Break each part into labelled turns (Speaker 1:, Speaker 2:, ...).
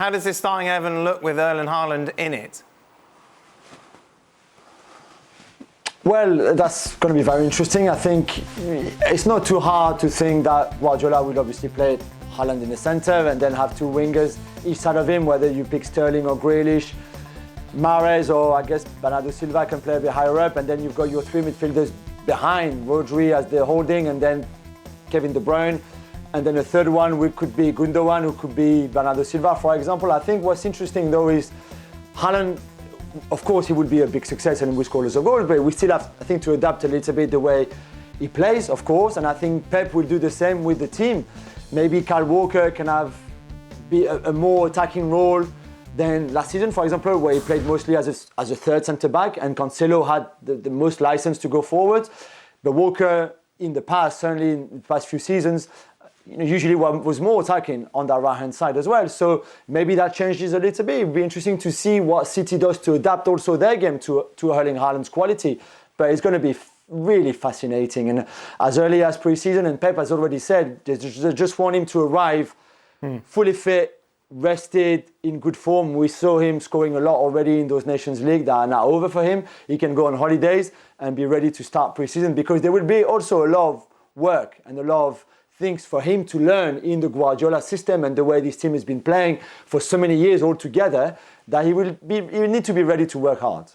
Speaker 1: How does this starting 11 look with Erling Haaland in it?
Speaker 2: Well, that's going to be very interesting. I think it's not too hard to think that Guardiola will obviously play Haaland in the centre and then have two wingers each side of him, whether you pick Sterling or Grealish. Mahrez or I guess Bernardo Silva can play a bit higher up, and then you've got your three midfielders behind, Rodri as the holding, and then Kevin De Bruyne. And then a third one could be Gundogan, who could be Bernardo Silva, for example. I think what's interesting though is Haaland, of course, he would be a big success and we score lots of goals, but we still have, I think, to adapt a little bit the way he plays, of course. And I think Pep will do the same with the team. Maybe Kyle Walker can be a more attacking role than last season, for example, where he played mostly as a third centre-back, and Cancelo had the most license to go forward. But Walker, in the past, certainly in the past few seasons, usually was more attacking on that right-hand side as well. So maybe that changes a little bit. It'll be interesting to see what City does to adapt also their game to Erling Haaland's quality. But it's going to be really fascinating. And as early as pre-season, and Pep has already said, they just want him to arrive fully fit, rested, in good form. We saw him scoring a lot already in those Nations League that are now over for him. He can go on holidays and be ready to start pre-season, because there will be also a lot of work and a lot of things for him to learn in the Guardiola system and the way this team has been playing for so many years all together, that he will need to be ready to work hard.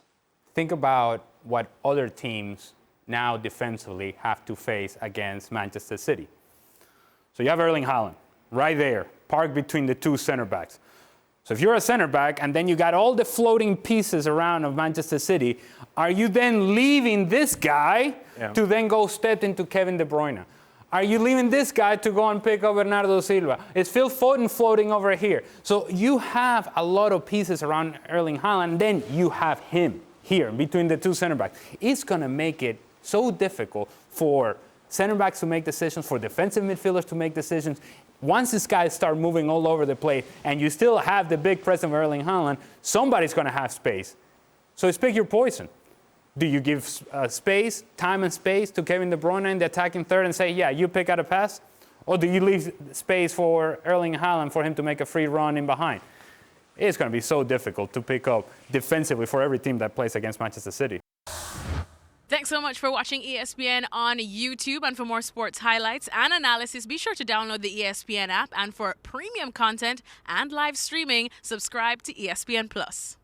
Speaker 3: Think about what other teams now defensively have to face against Manchester City. So you have Erling Haaland right there, parked between the two center backs. So if you're a center back and then you got all the floating pieces around of Manchester City, are you then leaving this guy to then go step into Kevin De Bruyne? Are you leaving this guy to go and pick up Bernardo Silva? Is Phil Foden floating over here? So you have a lot of pieces around Erling Haaland, then you have him here between the two center backs. It's going to make it so difficult for center backs to make decisions, for defensive midfielders to make decisions. Once these guys start moving all over the place and you still have the big presence of Erling Haaland, somebody's going to have space. So it's pick your poison. Do you give space, time and space to Kevin De Bruyne in the attacking third and say, yeah, you pick out a pass? Or do you leave space for Erling Haaland for him to make a free run in behind? It's going to be so difficult to pick up defensively for every team that plays against Manchester City.
Speaker 4: Thanks so much for watching ESPN on YouTube. And for more sports highlights and analysis, be sure to download the ESPN app. And for premium content and live streaming, subscribe to ESPN+.